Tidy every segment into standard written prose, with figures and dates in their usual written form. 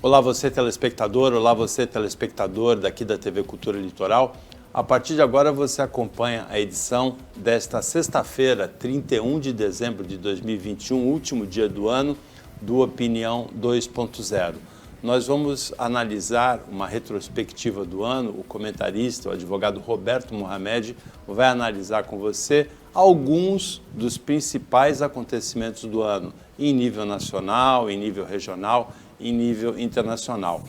Olá você telespectador, olá você telespectador daqui da TV Cultura Litoral. A partir de agora você acompanha a edição desta sexta-feira, 31 de dezembro de 2021, último dia do ano, do Opinião 2.0. Nós vamos analisar uma retrospectiva do ano. O comentarista, o advogado Roberto Mohamed, vai analisar com você alguns dos principais acontecimentos do ano, em nível nacional, em nível regional, em nível internacional.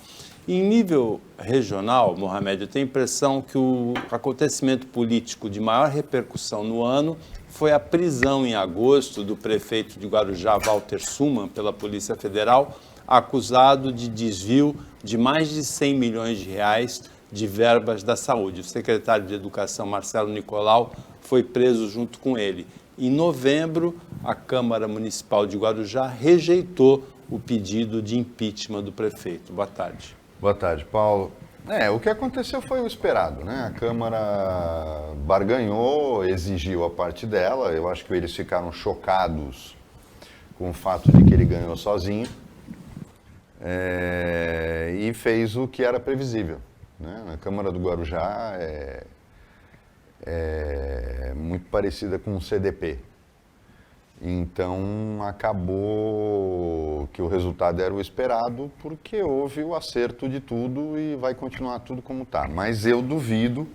Em nível regional, Mohamed, eu tenho a impressão que o acontecimento político de maior repercussão no ano foi a prisão em agosto do prefeito de Guarujá, Walter Suman, pela Polícia Federal, acusado de desvio de mais de 100 milhões de reais de verbas da saúde. O secretário de Educação, Marcelo Nicolau, foi preso junto com ele. Em novembro, a Câmara Municipal de Guarujá rejeitou o pedido de impeachment do prefeito. Boa tarde. Boa tarde, Paulo. O que aconteceu foi o esperado, né? A Câmara barganhou, exigiu a parte dela. Eu acho que eles ficaram chocados com o fato de que ele ganhou sozinho. E fez o que era previsível, né? A Câmara do Guarujá é muito parecida com o CDP. Então, acabou que o resultado era o esperado, porque houve o acerto de tudo e vai continuar tudo como está. Mas eu duvido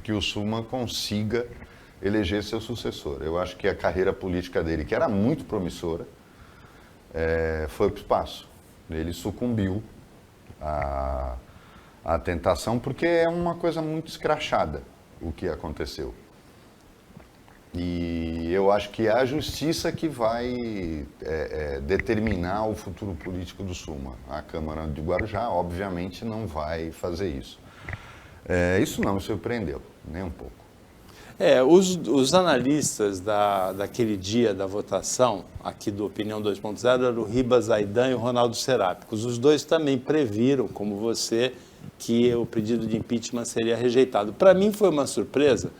que o Suman consiga eleger seu sucessor. Eu acho que a carreira política dele, que era muito promissora, foi para o espaço. Ele sucumbiu à tentação, porque é uma coisa muito escrachada o que aconteceu. E eu acho que é a justiça que vai determinar o futuro político do Suman. A Câmara de Guarujá, obviamente, não vai fazer isso. Isso não me surpreendeu, nem um pouco. Os analistas daquele dia da votação, aqui do Opinião 2.0, eram o Ribas Aidan e o Ronaldo Serápicos. Os dois também previram, como você, que o pedido de impeachment seria rejeitado. Para mim foi uma surpresa,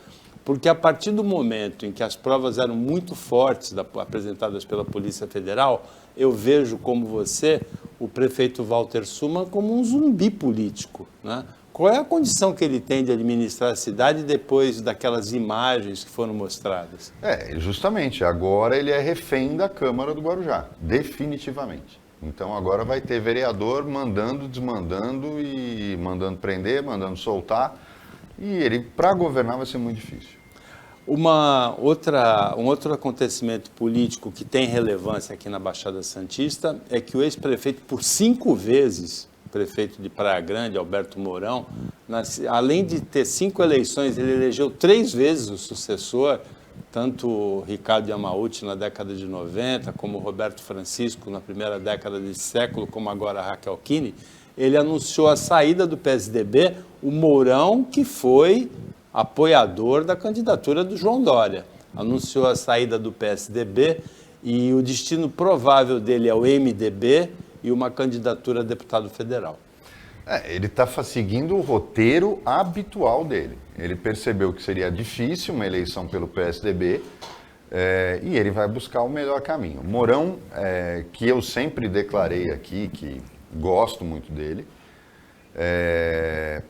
porque a partir do momento em que as provas eram muito fortes apresentadas pela Polícia Federal, eu vejo, como você, o prefeito Walter Suman como um zumbi político, né? Qual é a condição que ele tem de administrar a cidade depois daquelas imagens que foram mostradas? Justamente, agora ele é refém da Câmara do Guarujá, definitivamente. Então agora vai ter vereador mandando, desmandando e mandando prender, mandando soltar. E ele, para governar, vai ser muito difícil. Um outro acontecimento político que tem relevância aqui na Baixada Santista é que o ex-prefeito, por 5 vezes, prefeito de Praia Grande, Alberto Mourão, além de ter 5 eleições, ele elegeu 3 vezes o sucessor, tanto o Ricardo Yamauchi na década de 90, como o Roberto Francisco na primeira década desse século, como agora a Raquel Kine. Ele anunciou a saída do PSDB, o Mourão, que foi apoiador da candidatura do João Dória. Anunciou a saída do PSDB e o destino provável dele é o MDB e uma candidatura a deputado federal. Ele está seguindo o roteiro habitual dele. Ele percebeu que seria difícil uma eleição pelo PSDB e ele vai buscar o melhor caminho. Mourão, que eu sempre declarei aqui, que gosto muito dele, é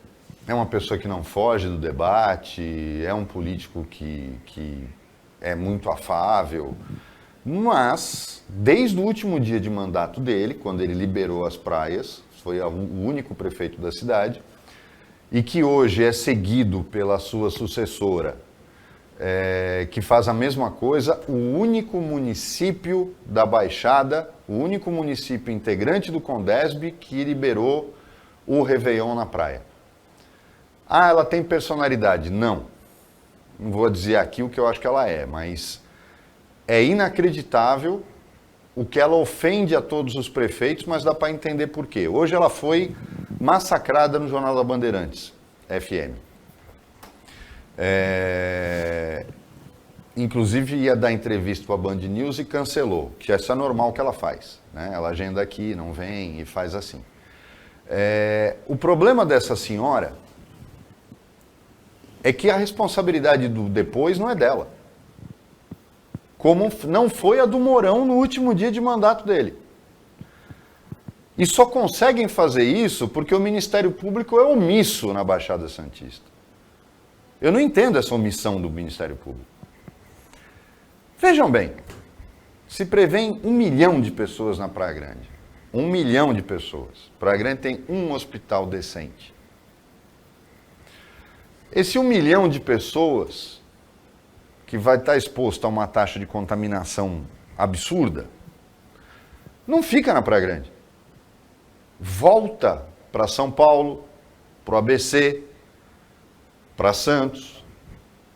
uma pessoa que não foge do debate, é um político que é muito afável, mas desde o último dia de mandato dele, quando ele liberou as praias, foi o único prefeito da cidade, e que hoje é seguido pela sua sucessora, que faz a mesma coisa, o único município da Baixada, o único município integrante do Condesb que liberou o Réveillon na praia. Ela tem personalidade? Não vou dizer aqui o que eu acho que ela é, mas é inacreditável o que ela ofende a todos os prefeitos, mas dá para entender por quê. Hoje ela foi massacrada no Jornal da Bandeirantes, FM. Inclusive ia dar entrevista para a Band News e cancelou, que essa é normal que ela faz, né? Ela agenda aqui, não vem e faz assim. O problema dessa senhora é que a responsabilidade do depois não é dela. Como não foi a do Mourão no último dia de mandato dele. E só conseguem fazer isso porque o Ministério Público é omisso na Baixada Santista. Eu não entendo essa omissão do Ministério Público. Vejam bem, se prevêem 1 milhão de pessoas na Praia Grande. 1 milhão de pessoas. Praia Grande tem um hospital decente. Esse 1 milhão de pessoas que vai estar exposto a uma taxa de contaminação absurda, não fica na Praia Grande. Volta para São Paulo, para o ABC, para Santos,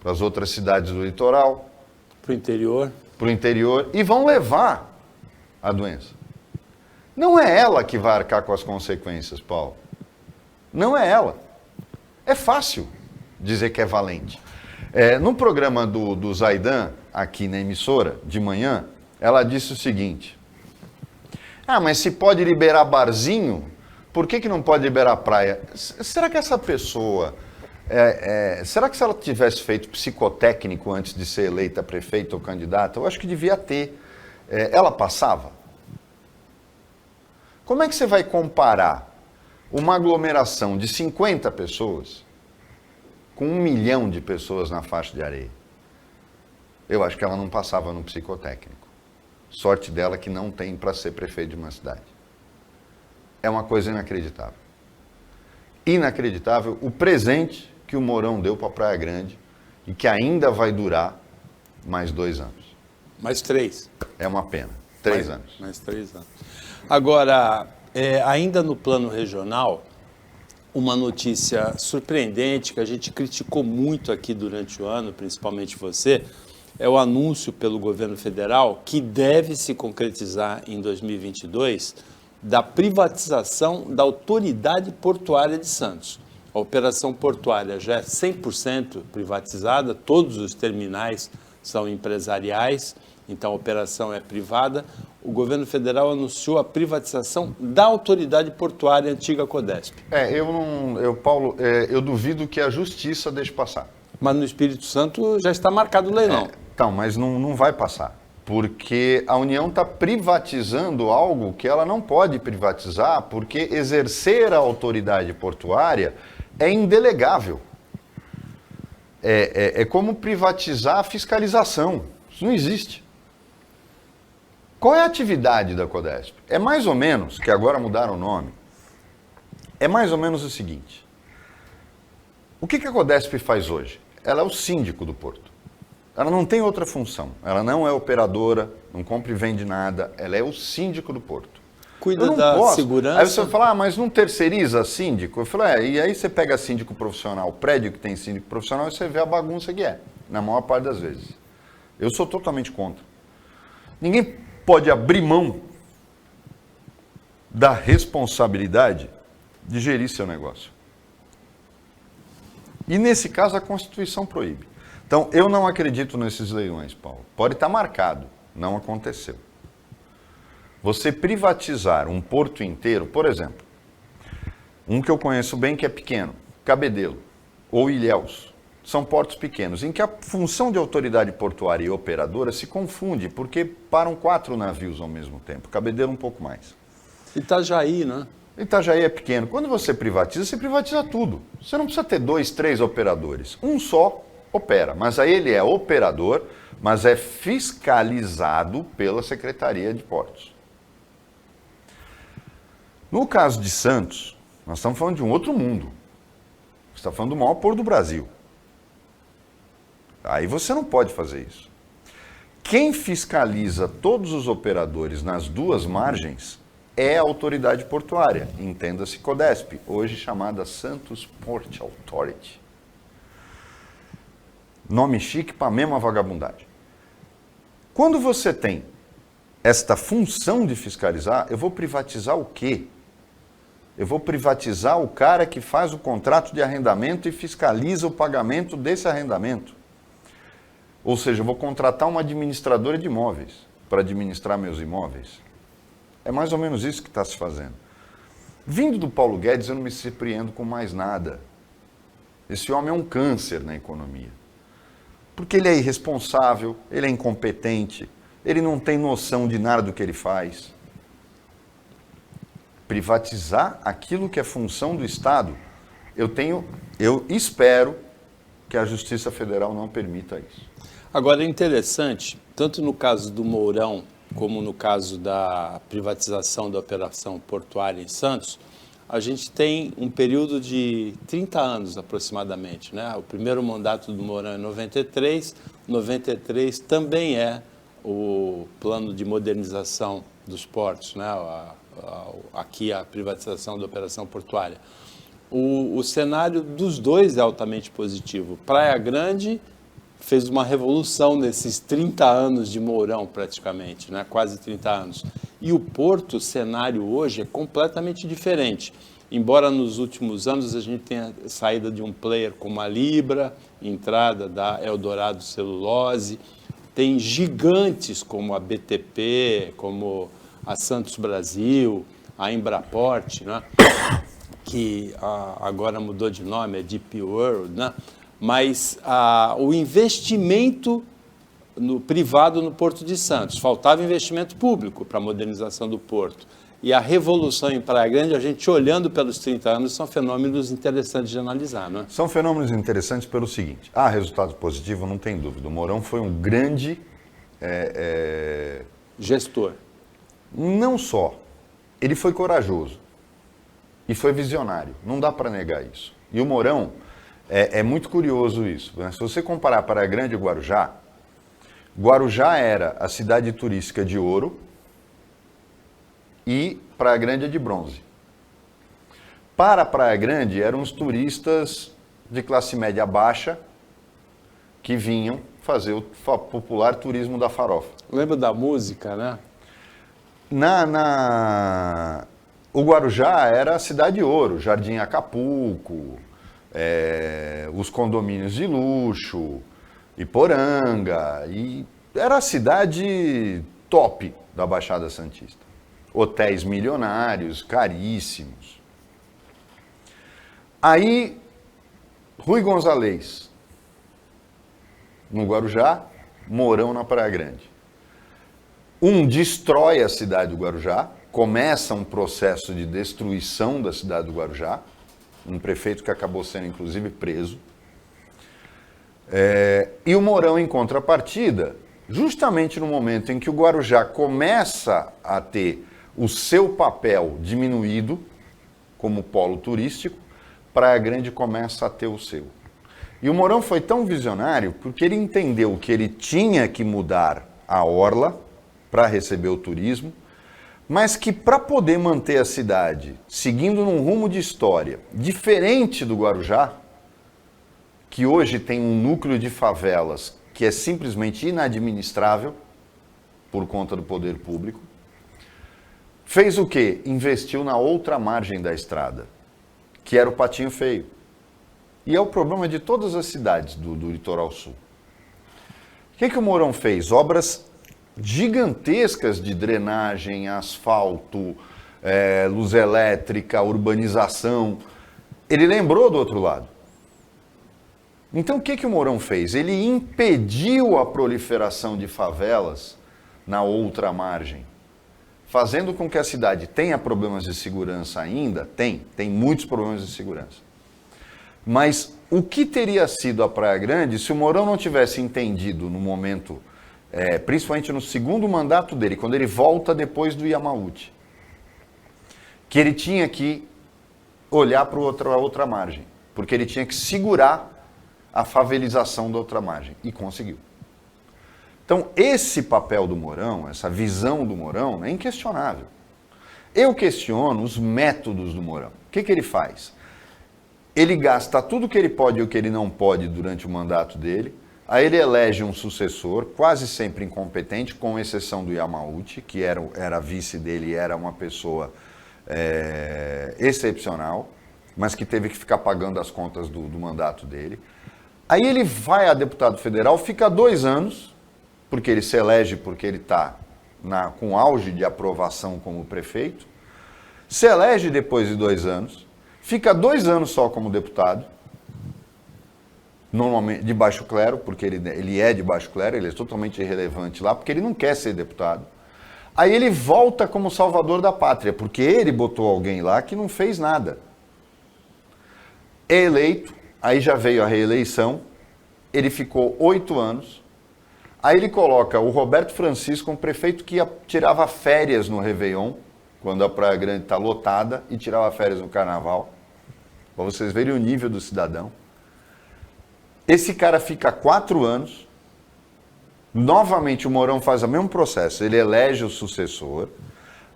para as outras cidades do litoral. Para o interior. Para o interior e vão levar a doença. Não é ela que vai arcar com as consequências, Paulo. Não é ela. É fácil dizer que é valente. No programa do Zaidan, aqui na emissora, de manhã, ela disse o seguinte: mas se pode liberar barzinho, por que não pode liberar praia? Será que essa pessoa... será que se ela tivesse feito psicotécnico antes de ser eleita prefeita ou candidata, eu acho que devia ter. Ela passava? Como é que você vai comparar uma aglomeração de 50 pessoas com 1 milhão de pessoas na faixa de areia? Eu acho que ela não passava no psicotécnico. Sorte dela que não tem para ser prefeito de uma cidade. É uma coisa inacreditável. Inacreditável o presente que o Mourão deu para a Praia Grande e que ainda vai durar mais 2 anos. Mais 3. É uma pena. 3 anos. Mais 3 anos. Agora, ainda no plano regional, uma notícia surpreendente que a gente criticou muito aqui durante o ano, principalmente você, é o anúncio pelo governo federal, que deve se concretizar em 2022, da privatização da Autoridade Portuária de Santos. A operação portuária já é 100% privatizada, todos os terminais são empresariais, então a operação é privada. O governo federal anunciou a privatização da Autoridade Portuária antiga Codesp. Paulo, eu duvido que a justiça deixe passar. Mas no Espírito Santo já está marcado o leilão. Então, mas não vai passar. Porque a União está privatizando algo que ela não pode privatizar, porque exercer a autoridade portuária é indelegável. É como privatizar a fiscalização. Isso não existe. Qual é a atividade da Codesp? É mais ou menos, que agora mudaram o nome, é mais ou menos o seguinte. O que a Codesp faz hoje? Ela é o síndico do porto. Ela não tem outra função. Ela não é operadora, não compra e vende nada. Ela é o síndico do porto. Cuida da segurança. Aí você vai falar, mas não terceiriza síndico? Eu falei, e aí você pega síndico profissional, prédio que tem síndico profissional, e você vê a bagunça que é, na maior parte das vezes. Eu sou totalmente contra. Ninguém pode abrir mão da responsabilidade de gerir seu negócio. E nesse caso a Constituição proíbe. Então, eu não acredito nesses leilões, Paulo. Pode estar marcado, não aconteceu. Você privatizar um porto inteiro, por exemplo, um que eu conheço bem que é pequeno, Cabedelo ou Ilhéus, são portos pequenos, em que a função de autoridade portuária e operadora se confunde, porque param 4 navios ao mesmo tempo, Cabedelo um pouco mais. Itajaí, né? Itajaí é pequeno. Quando você privatiza tudo. Você não precisa ter 2, 3 operadores. Um só opera, mas aí ele é operador, mas é fiscalizado pela Secretaria de Portos. No caso de Santos, nós estamos falando de um outro mundo. Você está falando do maior porto do Brasil. Aí você não pode fazer isso. Quem fiscaliza todos os operadores nas 2 margens é a autoridade portuária, entenda-se Codesp, hoje chamada Santos Port Authority. Nome chique para a mesma vagabundagem. Quando você tem esta função de fiscalizar, eu vou privatizar o quê? Eu vou privatizar o cara que faz o contrato de arrendamento e fiscaliza o pagamento desse arrendamento. Ou seja, eu vou contratar uma administradora de imóveis para administrar meus imóveis. É mais ou menos isso que está se fazendo. Vindo do Paulo Guedes, eu não me surpreendo com mais nada. Esse homem é um câncer na economia. Porque ele é irresponsável, ele é incompetente, ele não tem noção de nada do que ele faz. privatizar aquilo que é função do Estado, eu espero que a Justiça Federal não permita isso. Agora é interessante, tanto no caso do Mourão, como no caso da privatização da operação portuária em Santos, a gente tem um período de 30 anos aproximadamente, né? O primeiro mandato do Mourão é 93, 93 também é o plano de modernização dos portos, né? Aqui a privatização da operação portuária. O cenário dos dois é altamente positivo. Praia Grande fez uma revolução nesses 30 anos de Mourão, praticamente, né? Quase 30 anos. E o Porto, o cenário hoje é completamente diferente. Embora nos últimos anos a gente tenha saída de um player como a Libra, entrada da Eldorado Celulose, tem gigantes como a BTP, como a Santos Brasil, a Embraport, né? Que agora mudou de nome, é DP World, né? Mas o investimento privado no Porto de Santos, faltava investimento público para a modernização do porto. E a revolução em Praia Grande, a gente olhando pelos 30 anos, são fenômenos interessantes de analisar, não é? São fenômenos interessantes pelo seguinte, resultado positivo, não tem dúvida. O Mourão foi um grande... gestor. Não só, ele foi corajoso e foi visionário, não dá para negar isso. E o Mourão... É muito curioso isso, né? Se você comparar Praia Grande e Guarujá, Guarujá era a cidade turística de ouro e Praia Grande é de bronze. Para Praia Grande eram os turistas de classe média baixa que vinham fazer o popular turismo da farofa. Lembra da música, né? O Guarujá era a cidade de ouro, Jardim Acapulco... os condomínios de luxo, Iporanga, e era a cidade top da Baixada Santista. Hotéis milionários, caríssimos. Aí, Rui Gonzalez, no Guarujá, Mourão na Praia Grande. Um destrói a cidade do Guarujá, começa um processo de destruição da cidade do Guarujá, um prefeito que acabou sendo, inclusive, preso. E o Mourão, em contrapartida, justamente no momento em que o Guarujá começa a ter o seu papel diminuído como polo turístico, Praia Grande começa a ter o seu. E o Mourão foi tão visionário porque ele entendeu que ele tinha que mudar a orla para receber o turismo, mas que para poder manter a cidade seguindo num rumo de história diferente do Guarujá, que hoje tem um núcleo de favelas que é simplesmente inadministrável por conta do poder público, fez o quê? Investiu na outra margem da estrada, que era o Patinho Feio. E é o problema de todas as cidades do litoral sul. O que o Mourão fez? Obras gigantescas de drenagem, asfalto, luz elétrica, urbanização. Ele lembrou do outro lado. Então o que o Mourão fez? Ele impediu a proliferação de favelas na outra margem, fazendo com que a cidade tenha problemas de segurança ainda, tem muitos problemas de segurança. Mas o que teria sido a Praia Grande se o Mourão não tivesse entendido no momento, principalmente no segundo mandato dele, quando ele volta depois do Yamauchi, que ele tinha que olhar para a outra margem, porque ele tinha que segurar a favelização da outra margem, e conseguiu. Então, esse papel do Mourão, essa visão do Mourão, é inquestionável. Eu questiono os métodos do Mourão. O que ele faz? Ele gasta tudo que ele pode e o que ele não pode durante o mandato dele, aí ele elege um sucessor, quase sempre incompetente, com exceção do Yamauchi, que era vice dele e era uma pessoa excepcional, mas que teve que ficar pagando as contas do mandato dele. Aí ele vai a deputado federal, fica 2 anos, porque ele se elege porque ele está com auge de aprovação como prefeito, se elege depois de 2 anos, fica 2 anos só como deputado, normalmente de baixo clero, porque ele é de baixo clero, ele é totalmente irrelevante lá, porque ele não quer ser deputado. Aí ele volta como salvador da pátria, porque ele botou alguém lá que não fez nada. É eleito, aí já veio a reeleição, ele ficou 8 anos, aí ele coloca o Roberto Francisco, como prefeito que tirava férias no Réveillon, quando a Praia Grande está lotada, e tirava férias no Carnaval, para vocês verem o nível do cidadão. Esse cara fica 4 anos, novamente o Mourão faz o mesmo processo, ele elege o sucessor,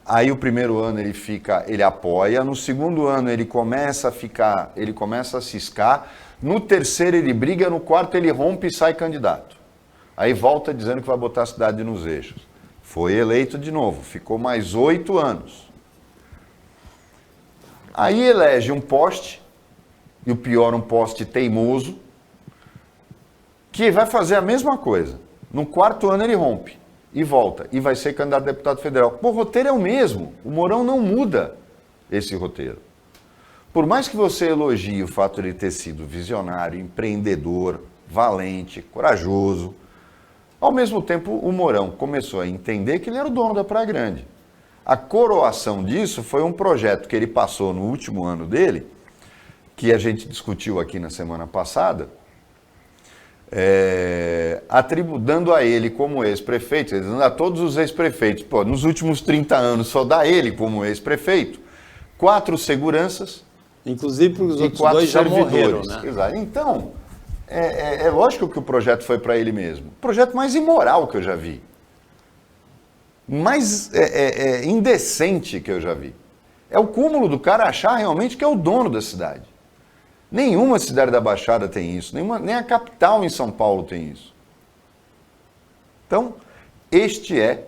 aí o primeiro ano ele apoia, no segundo ano ele começa a ciscar, no terceiro ele briga, no quarto ele rompe e sai candidato. Aí volta dizendo que vai botar a cidade nos eixos. Foi eleito de novo, ficou mais 8 anos. Aí elege um poste, e o pior, um poste teimoso, que vai fazer a mesma coisa. No quarto ano ele rompe e volta, e vai ser candidato a deputado federal. O roteiro é o mesmo, o Mourão não muda esse roteiro. Por mais que você elogie o fato de ele ter sido visionário, empreendedor, valente, corajoso, ao mesmo tempo o Mourão começou a entender que ele era o dono da Praia Grande. A coroação disso foi um projeto que ele passou no último ano dele, que a gente discutiu aqui na semana passada, dando a ele como ex-prefeito, dando a todos os ex-prefeitos, nos últimos 30 anos só dá ele como ex-prefeito, 4 seguranças, inclusive porque os outros 2 já morreram, né? Exato. Então, é lógico que o projeto foi para ele mesmo. O projeto mais imoral que eu já vi. Mais indecente que eu já vi. É o cúmulo do cara achar realmente que é o dono da cidade. Nenhuma cidade da Baixada tem isso, nem a capital em São Paulo tem isso. Então, este é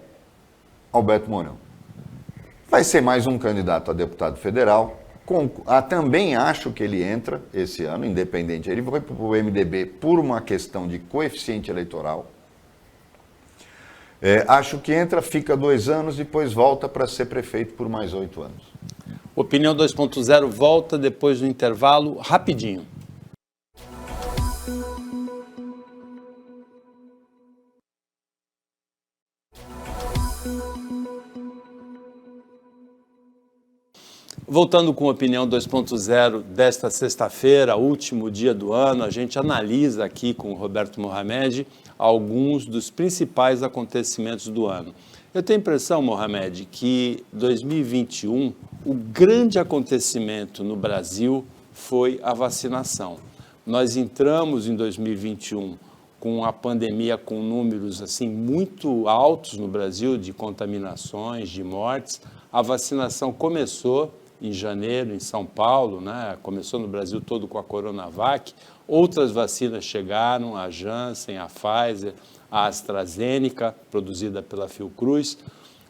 Alberto Mourão. Vai ser mais um candidato a deputado federal. Também acho que ele entra esse ano, independente. Ele foi para o MDB por uma questão de coeficiente eleitoral. Acho que entra, fica 2 anos, depois volta para ser prefeito por mais 8 anos. Opinião 2.0 volta depois do intervalo, rapidinho. Voltando com a Opinião 2.0 desta sexta-feira, último dia do ano, a gente analisa aqui com o Roberto Mohamed alguns dos principais acontecimentos do ano. Eu tenho a impressão, Mohamed, que 2021, o grande acontecimento no Brasil foi a vacinação. Nós entramos em 2021 com a pandemia com números assim muito altos no Brasil de contaminações, de mortes. A vacinação começou em janeiro, em São Paulo, né? Começou no Brasil todo com a Coronavac. Outras vacinas chegaram, a Janssen, a Pfizer, a AstraZeneca, produzida pela Fiocruz.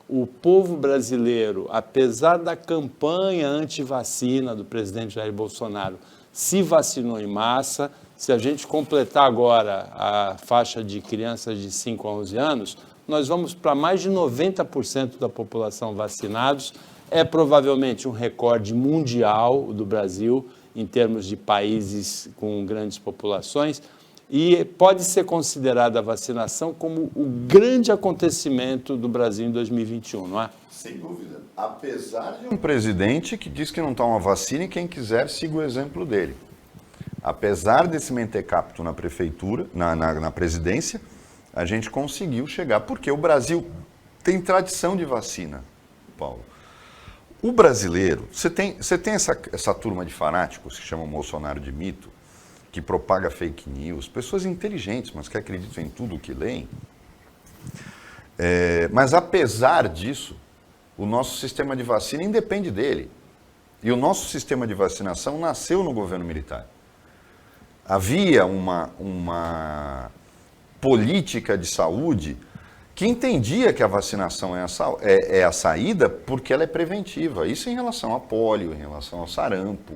O povo brasileiro, apesar da campanha anti-vacina do presidente Jair Bolsonaro, se vacinou em massa. Se a gente completar agora a faixa de crianças de 5 a 11 anos, nós vamos para mais de 90% da população vacinados. É provavelmente um recorde mundial do Brasil, em termos de países com grandes populações, e pode ser considerada a vacinação como o grande acontecimento do Brasil em 2021, não é? Sem dúvida. Apesar de um presidente que diz que não toma vacina e quem quiser siga o exemplo dele. Apesar desse mentecapto na prefeitura, na presidência, a gente conseguiu chegar, porque o Brasil tem tradição de vacina, Paulo. O brasileiro, você tem essa turma de fanáticos que chamam Bolsonaro de mito, que propaga fake news, pessoas inteligentes, mas que acreditam em tudo o que leem. Mas apesar disso, o nosso sistema de vacina independe dele. E o nosso sistema de vacinação nasceu no governo militar. Havia uma política de saúde que entendia que a vacinação é a saída porque ela é preventiva. Isso em relação a pólio, em relação ao sarampo,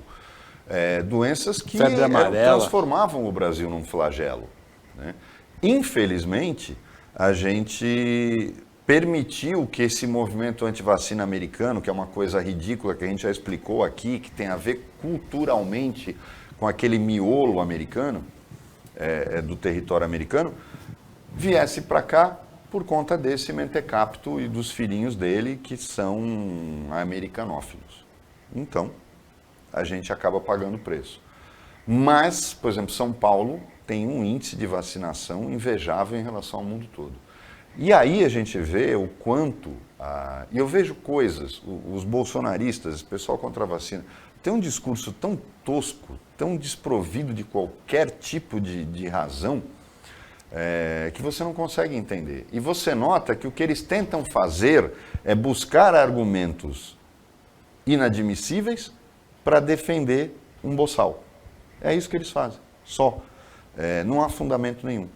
doenças que transformavam o Brasil num flagelo, né? Infelizmente, a gente permitiu que esse movimento antivacina americano, que é uma coisa ridícula que a gente já explicou aqui, que tem a ver culturalmente com aquele miolo americano, do território americano, viesse para cá por conta desse mentecapto e dos filhinhos dele que são americanófilos. Então, a gente acaba pagando o preço. Mas, por exemplo, São Paulo tem um índice de vacinação invejável em relação ao mundo todo. E aí a gente vê o quanto... e eu vejo coisas, os bolsonaristas, esse pessoal contra a vacina, tem um discurso tão tosco, tão desprovido de qualquer tipo de razão, que você não consegue entender. E você nota que o que eles tentam fazer é buscar argumentos inadmissíveis para defender um boçal. É isso que eles fazem, só. Não há fundamento nenhum.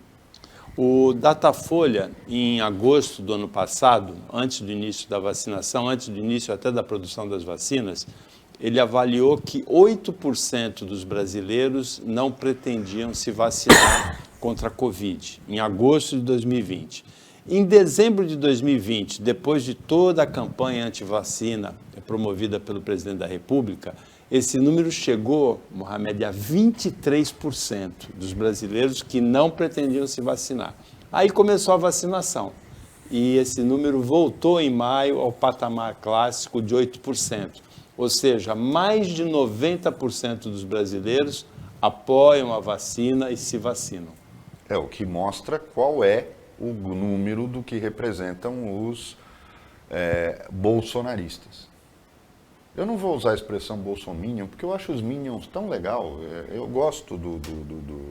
O Datafolha, em agosto do ano passado, antes do início da vacinação, antes do início até da produção das vacinas, ele avaliou que 8% dos brasileiros não pretendiam se vacinar contra a Covid, em agosto de 2020. Em dezembro de 2020, depois de toda a campanha anti-vacina promovida pelo presidente da República, esse número chegou, Mohamed, a 23% dos brasileiros que não pretendiam se vacinar. Aí começou a vacinação e esse número voltou em maio ao patamar clássico de 8%. Ou seja, mais de 90% dos brasileiros apoiam a vacina e se vacinam. O que mostra qual é o número do que representam os bolsonaristas. Eu não vou usar a expressão bolsominion, porque eu acho os minions tão legal. Eu gosto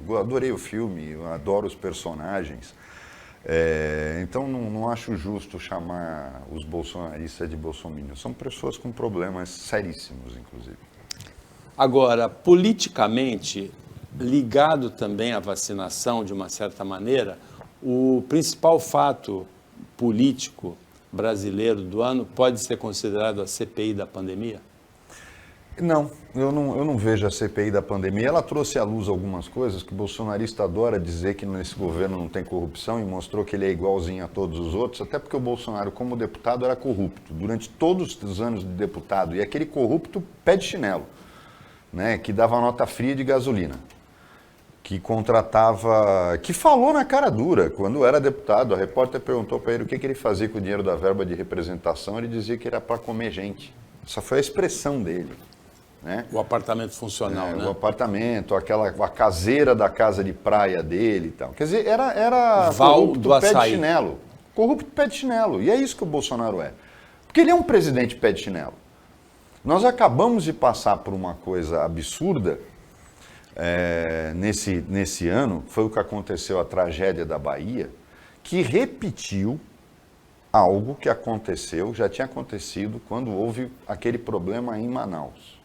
eu adorei o filme, eu adoro os personagens. Então não acho justo chamar os bolsonaristas de bolsominion. São pessoas com problemas seríssimos, inclusive. Agora, politicamente, ligado também à vacinação, de uma certa maneira, o principal fato político brasileiro do ano pode ser considerado a CPI da pandemia? Não, eu não vejo a CPI da pandemia. Ela trouxe à luz algumas coisas que o bolsonarista adora dizer que nesse governo não tem corrupção e mostrou que ele é igualzinho a todos os outros, até porque o Bolsonaro, como deputado, era corrupto durante todos os anos de deputado. E aquele corrupto pé de chinelo, né, que dava nota fria de gasolina, que contratava, que falou na cara dura, quando era deputado, a repórter perguntou para ele o que ele fazia com o dinheiro da verba de representação, ele dizia que era para comer gente. Essa foi a expressão dele. Né? O apartamento funcional, né? O apartamento, a caseira da casa de praia dele e tal. Quer dizer, era corrupto pé de chinelo. Corrupto pé de chinelo. E é isso que o Bolsonaro é. Porque ele é um presidente pé de chinelo. Nós acabamos de passar por uma coisa absurda nesse ano, foi o que aconteceu, a tragédia da Bahia, que repetiu algo que aconteceu, já tinha acontecido quando houve aquele problema em Manaus.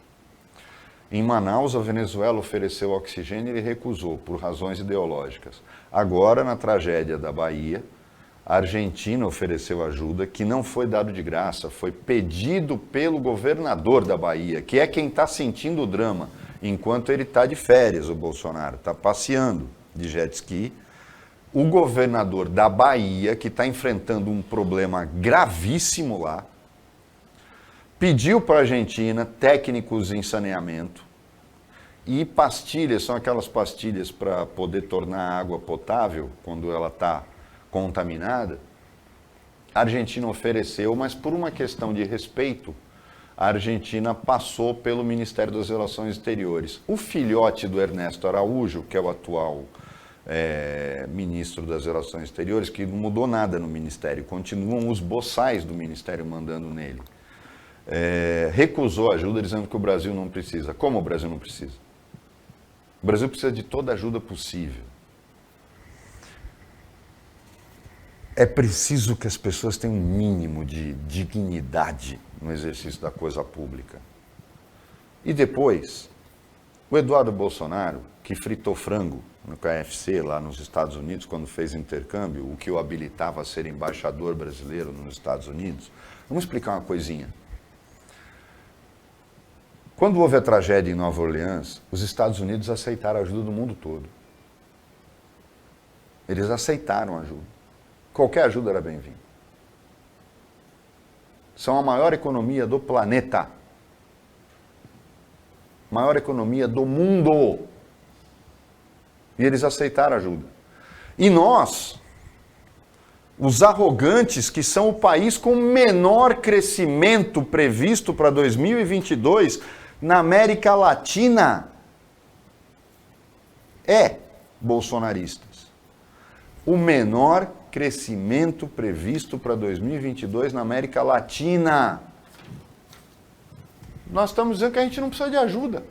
Em Manaus, a Venezuela ofereceu oxigênio e ele recusou, por razões ideológicas. Agora, na tragédia da Bahia, a Argentina ofereceu ajuda, que não foi dado de graça, foi pedido pelo governador da Bahia, que é quem está sentindo o drama, enquanto ele está de férias, o Bolsonaro, está passeando de jet ski. O governador da Bahia, que está enfrentando um problema gravíssimo lá, pediu para a Argentina técnicos em saneamento e pastilhas, são aquelas pastilhas para poder tornar a água potável quando ela está contaminada. A Argentina ofereceu, mas por uma questão de respeito, a Argentina passou pelo Ministério das Relações Exteriores. O filhote do Ernesto Araújo, que é o atual ministro das Relações Exteriores, que não mudou nada no Ministério, continuam os boçais do Ministério mandando nele. Recusou ajuda dizendo que o Brasil não precisa. Como o Brasil não precisa? O Brasil precisa de toda a ajuda possível. É preciso que as pessoas tenham um mínimo de dignidade no exercício da coisa pública. E depois, o Eduardo Bolsonaro, que fritou frango no KFC lá nos Estados Unidos, quando fez intercâmbio, o que o habilitava a ser embaixador brasileiro nos Estados Unidos. Vamos explicar uma coisinha. Quando houve a tragédia em Nova Orleans, os Estados Unidos aceitaram a ajuda do mundo todo. Eles aceitaram a ajuda. Qualquer ajuda era bem-vinda. São a maior economia do planeta. Maior economia do mundo. E eles aceitaram a ajuda. E nós Os arrogantes, que são o país com menor crescimento previsto para 2022 na América Latina, bolsonaristas. O menor crescimento previsto para 2022 na América Latina. Nós estamos dizendo que a gente não precisa de ajuda.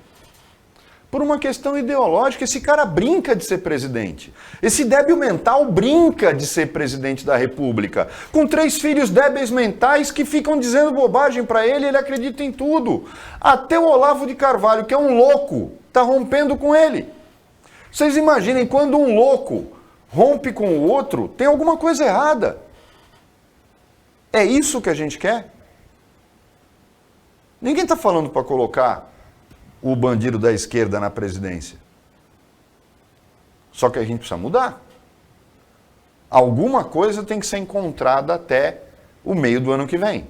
Por uma questão ideológica, esse cara brinca de ser presidente. Esse débil mental brinca de ser presidente da República. Com 3 filhos débeis mentais que ficam dizendo bobagem para ele, ele acredita em tudo. Até o Olavo de Carvalho, que é um louco, está rompendo com ele. Vocês imaginem, quando um louco rompe com o outro, tem alguma coisa errada. É isso que a gente quer? Ninguém está falando para colocar o bandido da esquerda na presidência. Só que a gente precisa mudar. Alguma coisa tem que ser encontrada até o meio do ano que vem.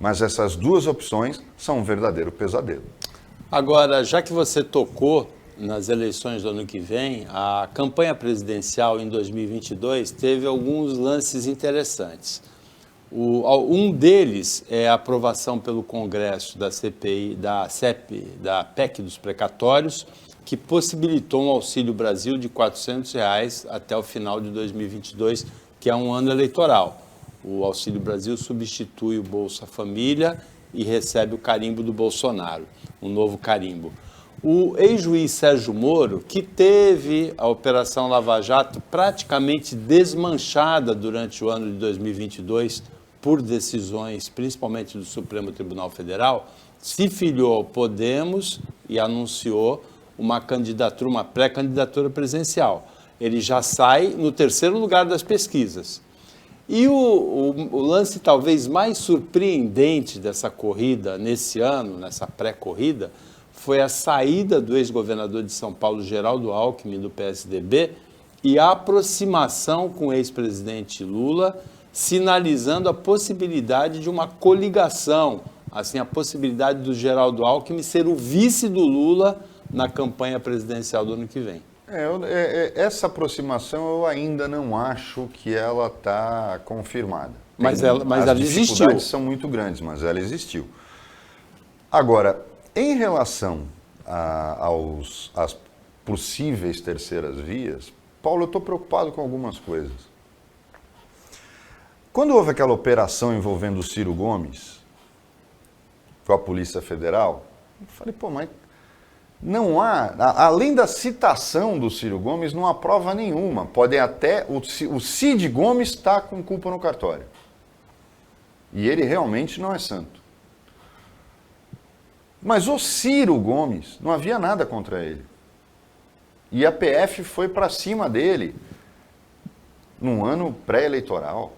Mas essas duas opções são um verdadeiro pesadelo. Agora, já que você tocou nas eleições do ano que vem, a campanha presidencial em 2022 teve alguns lances interessantes. Um deles é a aprovação pelo Congresso da CPI, da PEC dos precatórios, que possibilitou um Auxílio Brasil de R$ 400 até o final de 2022, que é um ano eleitoral. O Auxílio Brasil substitui o Bolsa Família e recebe o carimbo do Bolsonaro, um novo carimbo. O ex-juiz Sérgio Moro, que teve a Operação Lava Jato praticamente desmanchada durante o ano de 2022 por decisões, principalmente do Supremo Tribunal Federal, se filiou ao Podemos e anunciou uma candidatura, uma pré-candidatura presidencial. Ele já sai no 3º lugar das pesquisas. E o lance talvez mais surpreendente dessa corrida nesse ano, nessa pré-corrida, foi a saída do ex-governador de São Paulo, Geraldo Alckmin, do PSDB, e a aproximação com o ex-presidente Lula, sinalizando a possibilidade de uma coligação, assim, a possibilidade do Geraldo Alckmin ser o vice do Lula na campanha presidencial do ano que vem. Essa aproximação eu ainda não acho que ela está confirmada. Mas ela existiu. As dificuldades são muito grandes, mas ela existiu. Agora, em relação às possíveis terceiras vias, Paulo, eu estou preocupado com algumas coisas. Quando houve aquela operação envolvendo o Ciro Gomes, com a Polícia Federal, eu falei, mas não há, além da citação do Ciro Gomes, não há prova nenhuma. Podem até, o Cid Gomes está com culpa no cartório. E ele realmente não é santo. Mas o Ciro Gomes, não havia nada contra ele. E a PF foi para cima dele num ano pré-eleitoral.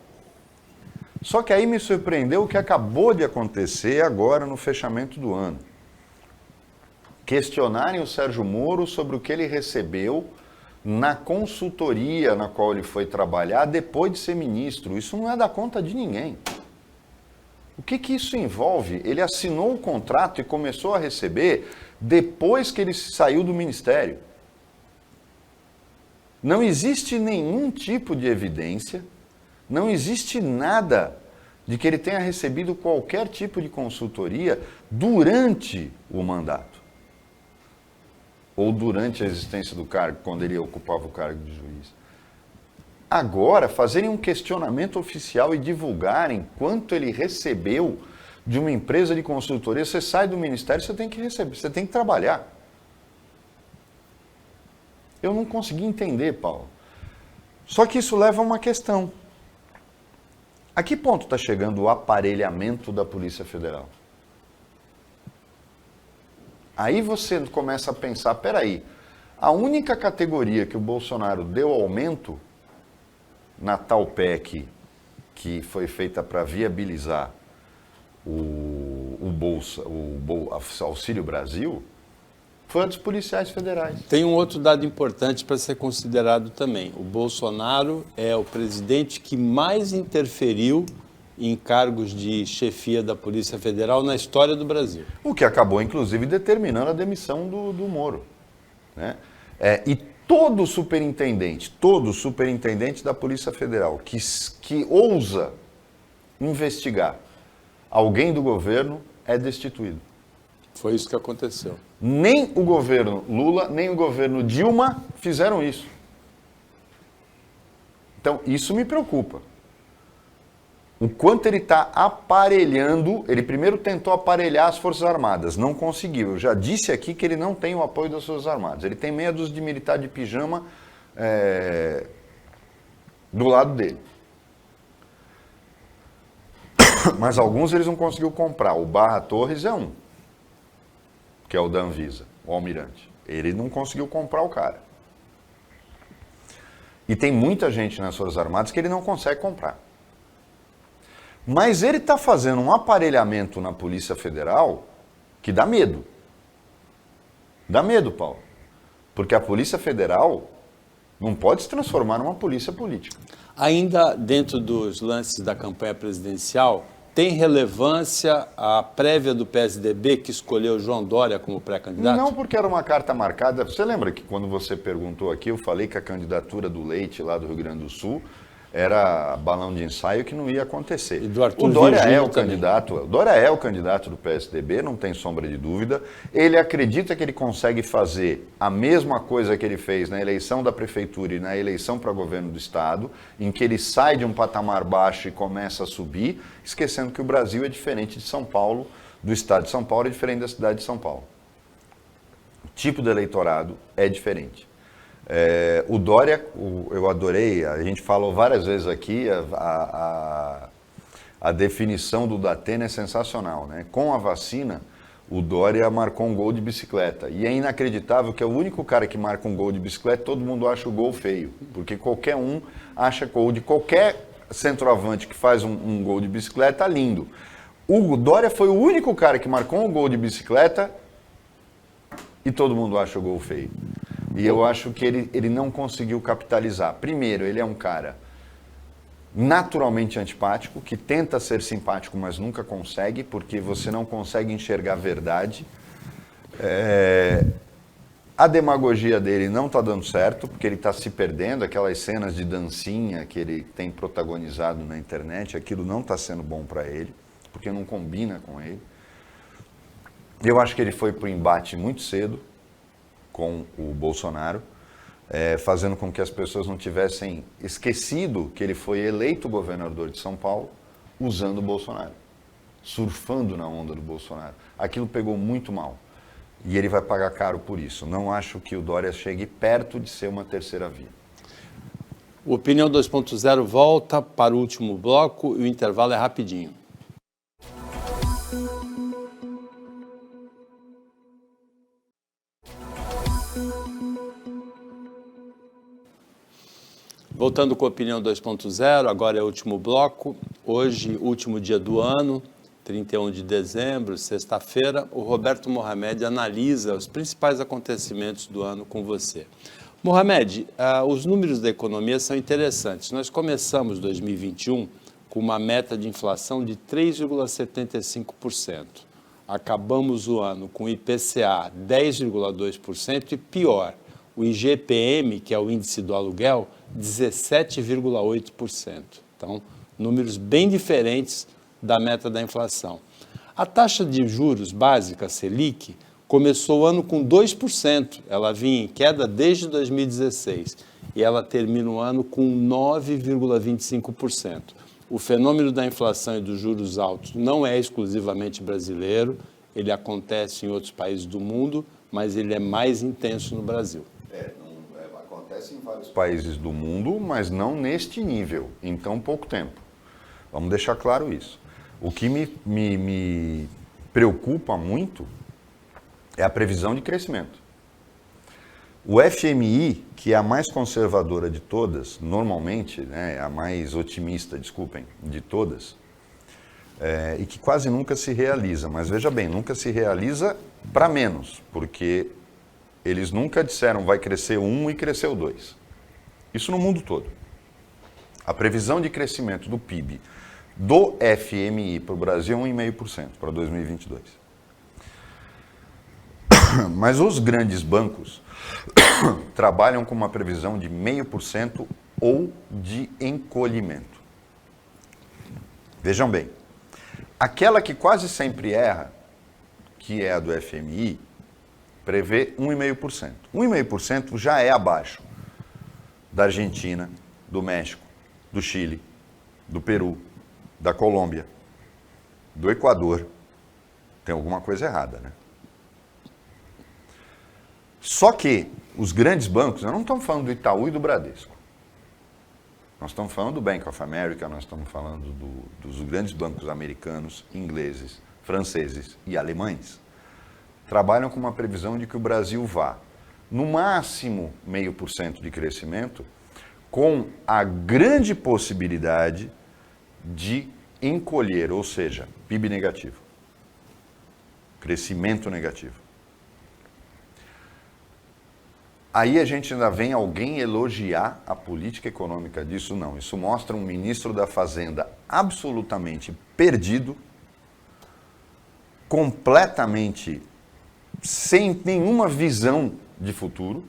Só que aí me surpreendeu o que acabou de acontecer agora no fechamento do ano. Questionarem o Sérgio Moro sobre o que ele recebeu na consultoria na qual ele foi trabalhar depois de ser ministro. Isso não é da conta de ninguém. O que isso envolve? Ele assinou o contrato e começou a receber depois que ele saiu do ministério. Não existe nenhum tipo de evidência, não existe nada de que ele tenha recebido qualquer tipo de consultoria durante o mandato. Ou durante a existência do cargo, quando ele ocupava o cargo de juiz. Agora, fazerem um questionamento oficial e divulgarem quanto ele recebeu de uma empresa de consultoria, você sai do ministério, você tem que receber, você tem que trabalhar. Eu não consegui entender, Paulo. Só que isso leva a uma questão. A que ponto está chegando o aparelhamento da Polícia Federal? Aí você começa a pensar, peraí, a única categoria que o Bolsonaro deu aumento na tal PEC que foi feita para viabilizar o Auxílio Brasil foi a dos policiais federais. Tem um outro dado importante para ser considerado também. O Bolsonaro é o presidente que mais interferiu em cargos de chefia da Polícia Federal na história do Brasil. O que acabou, inclusive, determinando a demissão do Moro. Né? E todo superintendente da Polícia Federal que ousa investigar alguém do governo é destituído. Foi isso que aconteceu. Nem o governo Lula, nem o governo Dilma fizeram isso. Então, isso me preocupa. O quanto ele está aparelhando, ele primeiro tentou aparelhar as Forças Armadas, não conseguiu. Eu já disse aqui que ele não tem o apoio das Forças Armadas. Ele tem meia dúzia de militar de pijama do lado dele. Mas alguns eles não conseguiu comprar. O Barra Torres é um, que é o da Anvisa, o almirante. Ele não conseguiu comprar o cara. E tem muita gente nas Forças Armadas que ele não consegue comprar. Mas ele está fazendo um aparelhamento na Polícia Federal que dá medo. Dá medo, Paulo. Porque a Polícia Federal não pode se transformar numa polícia política. Ainda dentro dos lances da campanha presidencial, tem relevância a prévia do PSDB que escolheu João Dória como pré-candidato? Não, porque era uma carta marcada. Você lembra que quando você perguntou aqui, eu falei que a candidatura do Leite lá do Rio Grande do Sul era balão de ensaio que não ia acontecer. E do Arthur o Dória Virgílio é o também. candidato, o Dória é o candidato do PSDB, não tem sombra de dúvida. Ele acredita que ele consegue fazer a mesma coisa que ele fez na eleição da prefeitura e na eleição para governo do estado, em que ele sai de um patamar baixo e começa a subir, esquecendo que o Brasil é diferente de São Paulo, do estado de São Paulo é diferente da cidade de São Paulo. O tipo de eleitorado é diferente. O Dória, eu adorei, a gente falou várias vezes aqui, a definição do Datena é sensacional, né? Com a vacina, o Dória marcou um gol de bicicleta. E é inacreditável que é o único cara que marca um gol de bicicleta, todo mundo acha o gol feio. Porque qualquer um acha gol de qualquer centroavante que faz um gol de bicicleta lindo. O Dória foi o único cara que marcou um gol de bicicleta e todo mundo acha o gol feio. E eu acho que ele não conseguiu capitalizar. Primeiro, ele é um cara naturalmente antipático, que tenta ser simpático, mas nunca consegue, porque você não consegue enxergar a verdade. A demagogia dele não está dando certo, porque ele está se perdendo. Aquelas cenas de dancinha que ele tem protagonizado na internet, aquilo não está sendo bom para ele, porque não combina com ele. Eu acho que ele foi para o embate muito cedo com o Bolsonaro, fazendo com que as pessoas não tivessem esquecido que ele foi eleito governador de São Paulo usando o Bolsonaro, surfando na onda do Bolsonaro. Aquilo pegou muito mal e ele vai pagar caro por isso. Não acho que o Dória chegue perto de ser uma terceira via. O Opinião 2.0 volta para o último bloco e o intervalo é rapidinho. Voltando com a Opinião 2.0, agora é o último bloco. Hoje, último dia do ano, 31 de dezembro, sexta-feira, o Roberto Mohamed analisa os principais acontecimentos do ano com você. Mohamed, os números da economia são interessantes. Nós começamos 2021 com uma meta de inflação de 3,75%. Acabamos o ano com o IPCA 10,2% e pior, o IGPM, que é o índice do aluguel, 17,8%. Então, números bem diferentes da meta da inflação. A taxa de juros básica, Selic, começou o ano com 2%. Ela vinha em queda desde 2016 e ela termina o ano com 9,25%. O fenômeno da inflação e dos juros altos não é exclusivamente brasileiro, ele acontece em outros países do mundo, mas ele é mais intenso no Brasil. Acontece em vários países do mundo, mas não neste nível, em tão pouco tempo. Vamos deixar claro isso. O que me preocupa muito é a previsão de crescimento. O FMI, que é a mais conservadora de todas, normalmente, né, a mais otimista, desculpem, de todas, e que quase nunca se realiza, mas veja bem, nunca se realiza para menos, porque eles nunca disseram vai crescer 1 e cresceu 2. Isso no mundo todo. A previsão de crescimento do PIB do FMI para o Brasil é 1,5% para 2022. Mas os grandes bancos trabalham com uma previsão de 0,5% ou de encolhimento. Vejam bem, aquela que quase sempre erra, que é a do FMI, prevê 1,5%. 1,5% já é abaixo da Argentina, do México, do Chile, do Peru, da Colômbia, do Equador. Tem alguma coisa errada, né? Só que os grandes bancos, nós não estamos falando do Itaú e do Bradesco. Nós estamos falando do Bank of America, nós estamos falando dos grandes bancos americanos, ingleses, franceses e alemães. Trabalham com uma previsão de que o Brasil vá, no máximo 0,5% de crescimento, com a grande possibilidade de encolher, ou seja, PIB negativo, crescimento negativo. Aí a gente ainda vem alguém elogiar a política econômica disso? Não. Isso mostra um ministro da Fazenda absolutamente perdido, completamente sem nenhuma visão de futuro.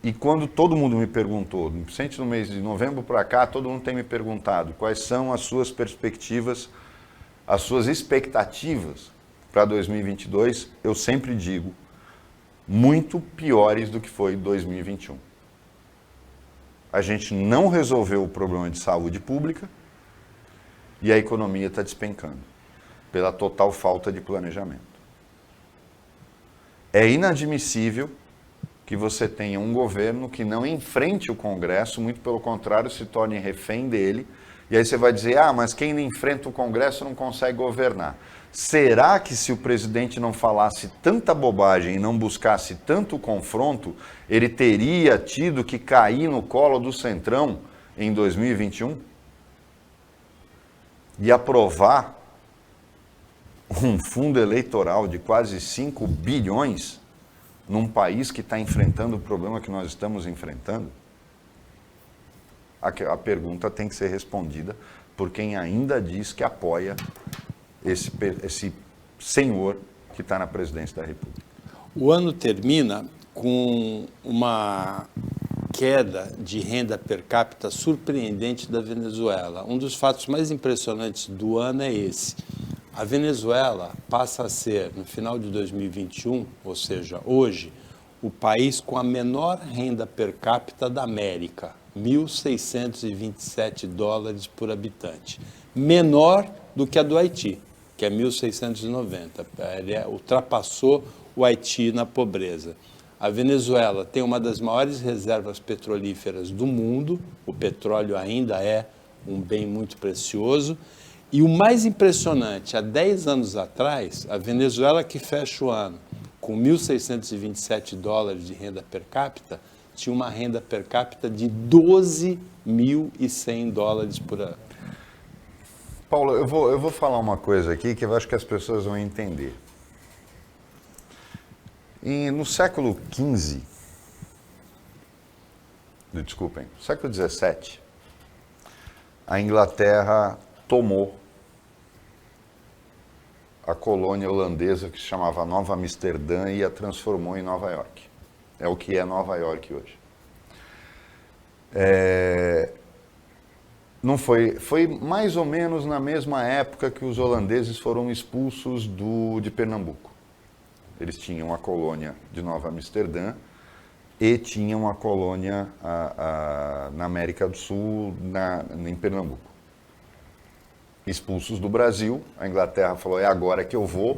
E quando todo mundo me perguntou, principalmente no mês de novembro para cá, todo mundo tem me perguntado quais são as suas perspectivas, as suas expectativas para 2022, eu sempre digo, muito piores do que foi 2021. A gente não resolveu o problema de saúde pública e a economia está despencando pela total falta de planejamento. É inadmissível que você tenha um governo que não enfrente o Congresso, muito pelo contrário, se torne refém dele, e aí você vai dizer, mas quem não enfrenta o Congresso não consegue governar. Será que se o presidente não falasse tanta bobagem e não buscasse tanto confronto, ele teria tido que cair no colo do Centrão em 2021? E aprovar um fundo eleitoral de quase 5 bilhões num país que está enfrentando o problema que nós estamos enfrentando? A pergunta tem que ser respondida por quem ainda diz que apoia esse senhor que está na presidência da República. O ano termina com uma queda de renda per capita surpreendente da Venezuela. Um dos fatos mais impressionantes do ano é esse. A Venezuela passa a ser, no final de 2021, ou seja, hoje, o país com a menor renda per capita da América, 1.627 dólares por habitante. Menor do que a do Haiti, que é 1.690. Ele ultrapassou o Haiti na pobreza. A Venezuela tem uma das maiores reservas petrolíferas do mundo, o petróleo ainda é um bem muito precioso. E o mais impressionante, há 10 anos atrás, a Venezuela que fecha o ano com 1.627 dólares de renda per capita, tinha uma renda per capita de 12.100 dólares por ano. Paulo, eu vou falar uma coisa aqui que eu acho que as pessoas vão entender. No século XV, desculpem, no século XVII, a Inglaterra tomou a colônia holandesa que se chamava Nova Amsterdã e a transformou em Nova York. É o que é Nova York hoje. Não foi mais ou menos na mesma época que os holandeses foram expulsos de Pernambuco. Eles tinham a colônia de Nova Amsterdã e tinham a colônia na América do Sul, em Pernambuco. Expulsos do Brasil, a Inglaterra falou, é agora que eu vou,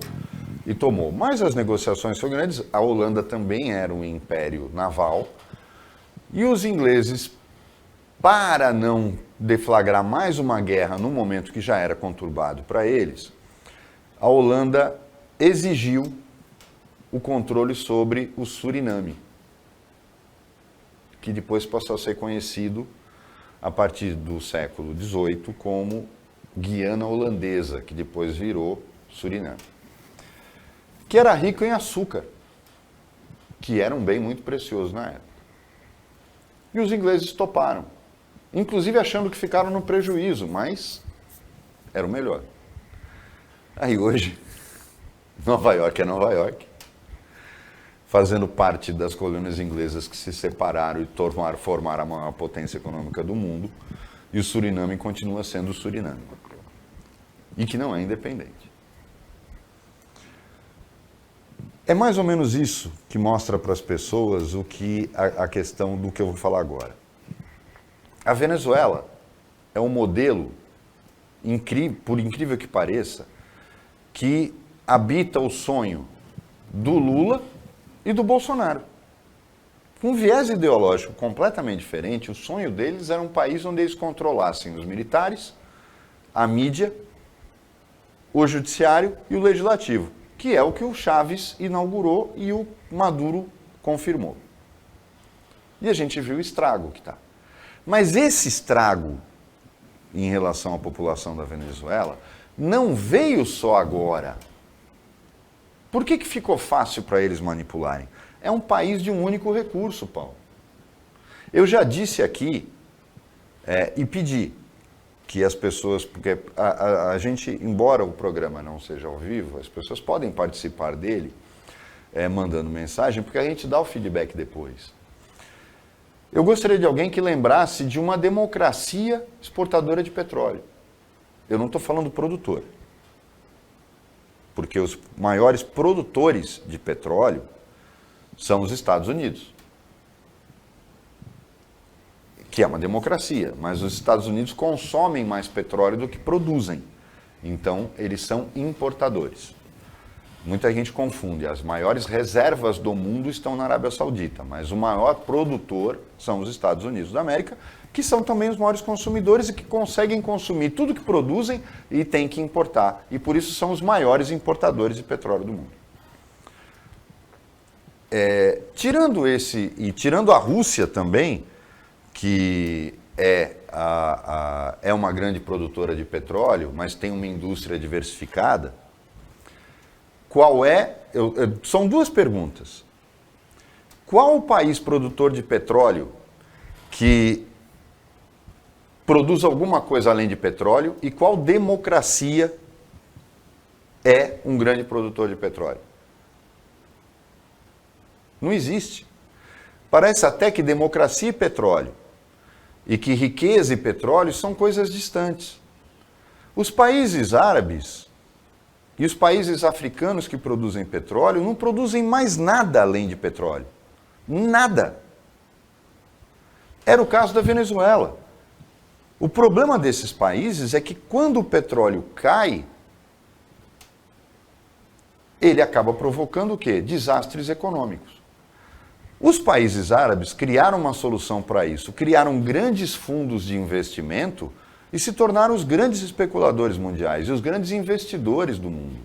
e tomou. Mas as negociações foram grandes, a Holanda também era um império naval, e os ingleses, para não deflagrar mais uma guerra num momento que já era conturbado para eles, a Holanda exigiu o controle sobre o Suriname, que depois passou a ser conhecido, a partir do século XVIII, como Guiana Holandesa, que depois virou Suriname, que era rico em açúcar, que era um bem muito precioso na época. E os ingleses toparam, inclusive achando que ficaram no prejuízo, mas era o melhor. Aí hoje, Nova York é Nova York. fazendo parte das colônias inglesas que se separaram e formaram a maior potência econômica do mundo, e o Suriname continua sendo o Suriname, e que não é independente. É mais ou menos isso que mostra para as pessoas o que a questão do que eu vou falar agora. A Venezuela é um modelo, por incrível que pareça, que habita o sonho do Lula e do Bolsonaro. Com um viés ideológico completamente diferente, o sonho deles era um país onde eles controlassem os militares, a mídia, o judiciário e o legislativo, que é o que o Chávez inaugurou e o Maduro confirmou. E a gente viu o estrago que está. Mas esse estrago em relação à população da Venezuela não veio só agora. Por que ficou fácil para eles manipularem? É um país de um único recurso, Paulo. Eu já disse aqui e pedi que as pessoas, porque a gente, embora o programa não seja ao vivo, as pessoas podem participar dele mandando mensagem, porque a gente dá o feedback depois. Eu gostaria de alguém que lembrasse de uma democracia exportadora de petróleo. Eu não estou falando produtor, porque os maiores produtores de petróleo são os Estados Unidos, que é uma democracia, mas os Estados Unidos consomem mais petróleo do que produzem. Então, eles são importadores. Muita gente confunde. As maiores reservas do mundo estão na Arábia Saudita, mas o maior produtor são os Estados Unidos da América, que são também os maiores consumidores e que conseguem consumir tudo que produzem e têm que importar. E por isso são os maiores importadores de petróleo do mundo. Tirando esse, e tirando a Rússia também, que é uma grande produtora de petróleo, mas tem uma indústria diversificada, são duas perguntas. Qual o país produtor de petróleo que produz alguma coisa além de petróleo e qual democracia é um grande produtor de petróleo? Não existe. Parece até que democracia e petróleo, e que riqueza e petróleo são coisas distantes. Os países árabes e os países africanos que produzem petróleo não produzem mais nada além de petróleo. Nada. Era o caso da Venezuela. O problema desses países é que quando o petróleo cai, ele acaba provocando o quê? Desastres econômicos. Os países árabes criaram uma solução para isso, criaram grandes fundos de investimento e se tornaram os grandes especuladores mundiais e os grandes investidores do mundo.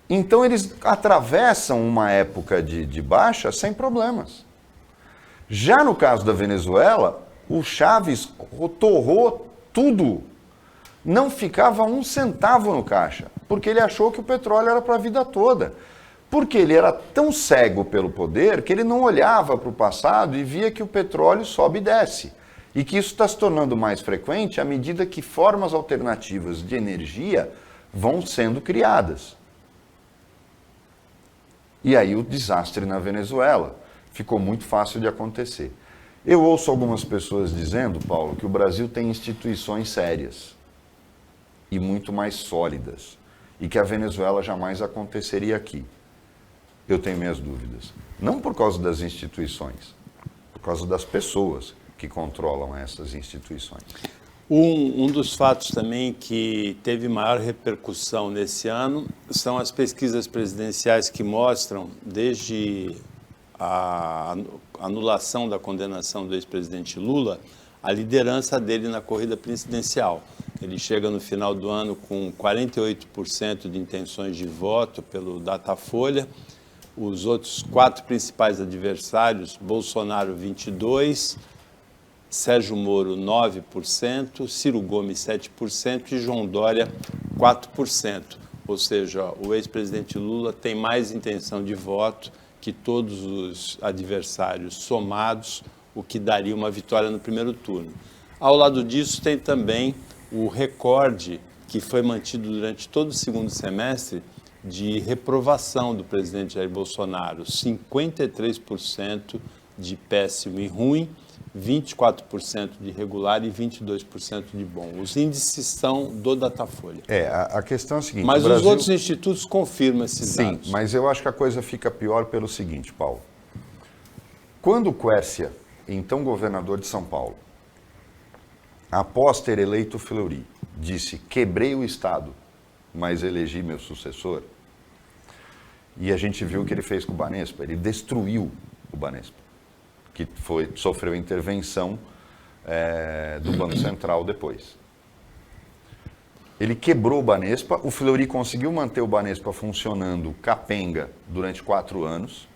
Então eles atravessam uma época de baixa sem problemas. Já no caso da Venezuela, o Chávez torrou tudo. Não ficava um centavo no caixa, porque ele achou que o petróleo era para a vida toda. Porque ele era tão cego pelo poder que ele não olhava para o passado e via que o petróleo sobe e desce. E que isso está se tornando mais frequente à medida que formas alternativas de energia vão sendo criadas. E aí o desastre na Venezuela ficou muito fácil de acontecer. Eu ouço algumas pessoas dizendo, Paulo, que o Brasil tem instituições sérias e muito mais sólidas e que a Venezuela jamais aconteceria aqui. Eu tenho minhas dúvidas. Não por causa das instituições, por causa das pessoas que controlam essas instituições. Um dos fatos também que teve maior repercussão nesse ano são as pesquisas presidenciais que mostram, desde a anulação da condenação do ex-presidente Lula, a liderança dele na corrida presidencial. Ele chega no final do ano com 48% de intenções de voto pelo Datafolha. Os outros 4 principais adversários, Bolsonaro 22%, Sérgio Moro 9%, Ciro Gomes 7% e João Dória 4%. Ou seja, o ex-presidente Lula tem mais intenção de voto que todos os adversários somados, o que daria uma vitória no primeiro turno. Ao lado disso tem também o recorde que foi mantido durante todo o segundo semestre de reprovação do presidente Jair Bolsonaro, 53% de péssimo e ruim, 24% de regular e 22% de bom. Os índices são do Datafolha. A questão é a seguinte... Mas os outros institutos confirmam esses dados. Sim, mas eu acho que a coisa fica pior pelo seguinte, Paulo. Quando o Quércia, então governador de São Paulo, após ter eleito o Fleury, disse: quebrei o Estado, mas elegi meu sucessor, e a gente viu o que ele fez com o Banespa, ele destruiu o Banespa, que sofreu intervenção do Banco Central depois. Ele quebrou o Banespa, o Fleury conseguiu manter o Banespa funcionando capenga durante 4 anos,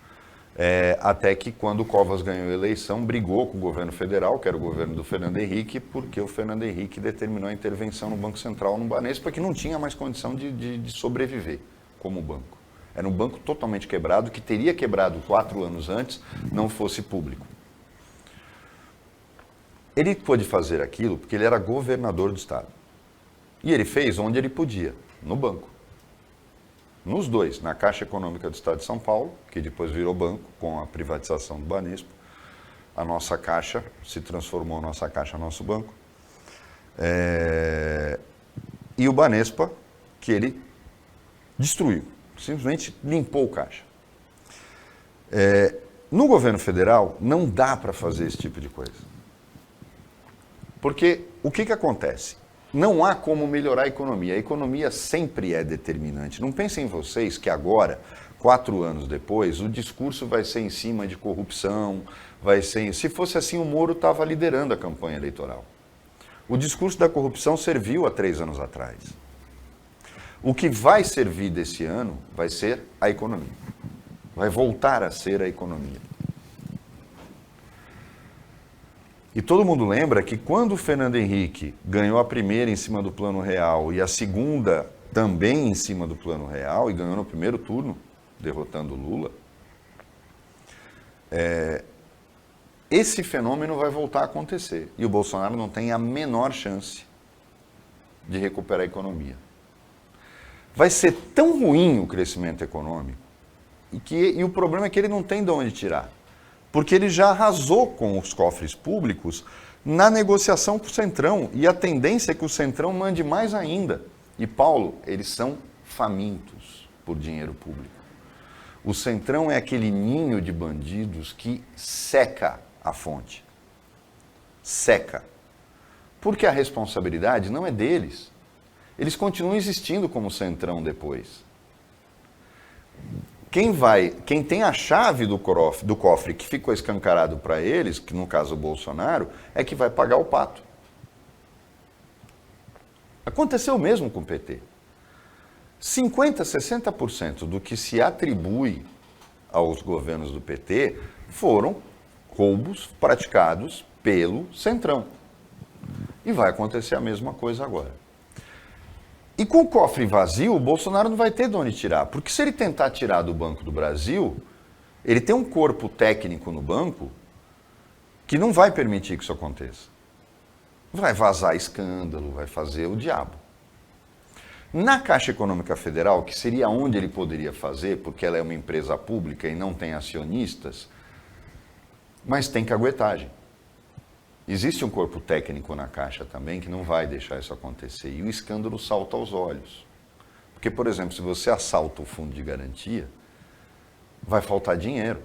até que, quando o Covas ganhou a eleição, brigou com o governo federal, que era o governo do Fernando Henrique, porque o Fernando Henrique determinou a intervenção no Banco Central, no Banespa, que não tinha mais condição de sobreviver como banco. Era um banco totalmente quebrado, que teria quebrado 4 anos antes, não fosse público. Ele pôde fazer aquilo porque ele era governador do Estado. E ele fez onde ele podia, no banco. Nos dois, na Caixa Econômica do Estado de São Paulo, que depois virou banco com a privatização do Banespa. A nossa Caixa se transformou, nosso banco. E o Banespa, que ele destruiu, simplesmente limpou o Caixa. No governo federal, não dá para fazer esse tipo de coisa. Porque o que acontece? Não há como melhorar a economia sempre é determinante. Não pensem vocês que agora, 4 anos depois, o discurso vai ser em cima de corrupção, se fosse assim, o Moro estava liderando a campanha eleitoral. O discurso da corrupção serviu há 3 anos atrás. O que vai servir desse ano vai ser a economia. Vai voltar a ser a economia. E todo mundo lembra que quando o Fernando Henrique ganhou a primeira em cima do Plano Real e a segunda também em cima do Plano Real, e ganhou no primeiro turno, derrotando o Lula, esse fenômeno vai voltar a acontecer. E o Bolsonaro não tem a menor chance de recuperar a economia. Vai ser tão ruim o crescimento econômico, e o problema é que ele não tem de onde tirar. Porque ele já arrasou com os cofres públicos na negociação com o Centrão. E a tendência é que o Centrão mande mais ainda. E, Paulo, eles são famintos por dinheiro público. O Centrão é aquele ninho de bandidos que seca a fonte. Seca. Porque a responsabilidade não é deles. Eles continuam existindo como Centrão depois. Quem tem a chave do cofre que ficou escancarado para eles, que no caso o Bolsonaro, é que vai pagar o pato. Aconteceu mesmo com o PT. 50%, 60% do que se atribui aos governos do PT foram roubos praticados pelo Centrão. E vai acontecer a mesma coisa agora. E com o cofre vazio, o Bolsonaro não vai ter de onde tirar. Porque se ele tentar tirar do Banco do Brasil, ele tem um corpo técnico no banco que não vai permitir que isso aconteça. Vai vazar escândalo, vai fazer o diabo. Na Caixa Econômica Federal, que seria onde ele poderia fazer, porque ela é uma empresa pública e não tem acionistas, mas tem caguetagem. Existe um corpo técnico na Caixa também que não vai deixar isso acontecer. E o escândalo salta aos olhos. Porque, por exemplo, se você assalta o fundo de garantia, vai faltar dinheiro.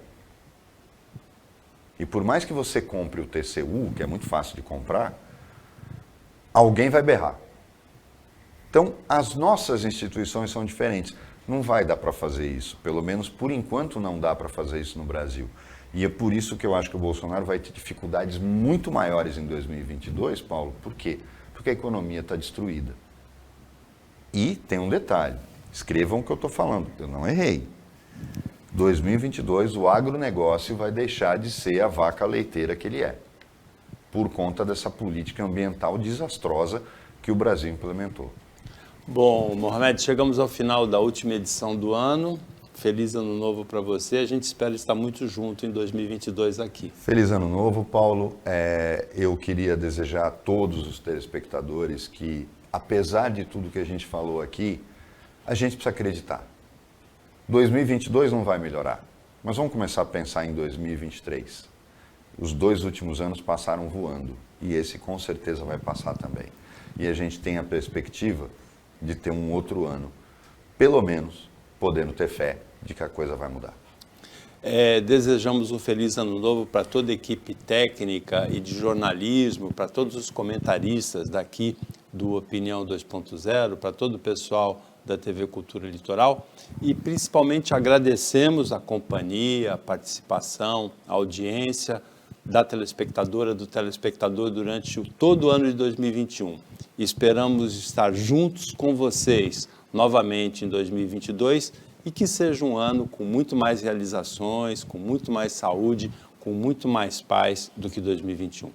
E por mais que você compre o TCU, que é muito fácil de comprar, alguém vai berrar. Então, as nossas instituições são diferentes. Não vai dar para fazer isso. Pelo menos, por enquanto, não dá para fazer isso no Brasil. E é por isso que eu acho que o Bolsonaro vai ter dificuldades muito maiores em 2022, Paulo. Por quê? Porque a economia está destruída. E tem um detalhe. Escrevam o que eu estou falando. Eu não errei. 2022, o agronegócio vai deixar de ser a vaca leiteira que ele é. Por conta dessa política ambiental desastrosa que o Brasil implementou. Bom, Mohamed, chegamos ao final da última edição do ano. Feliz ano novo para você. A gente espera estar muito junto em 2022 aqui. Feliz ano novo, Paulo. Eu queria desejar a todos os telespectadores que, apesar de tudo que a gente falou aqui, a gente precisa acreditar. 2022 não vai melhorar, mas vamos começar a pensar em 2023. Os 2 últimos anos passaram voando e esse com certeza vai passar também. E a gente tem a perspectiva de ter um outro ano, pelo menos podendo ter fé de que a coisa vai mudar. Desejamos um feliz ano novo para toda a equipe técnica e de jornalismo, para todos os comentaristas daqui do Opinião 2.0, para todo o pessoal da TV Cultura Litoral e principalmente agradecemos a companhia, a participação, a audiência da telespectadora, do telespectador durante todo o ano de 2021. Esperamos estar juntos com vocês novamente em 2022 e que seja um ano com muito mais realizações, com muito mais saúde, com muito mais paz do que 2021.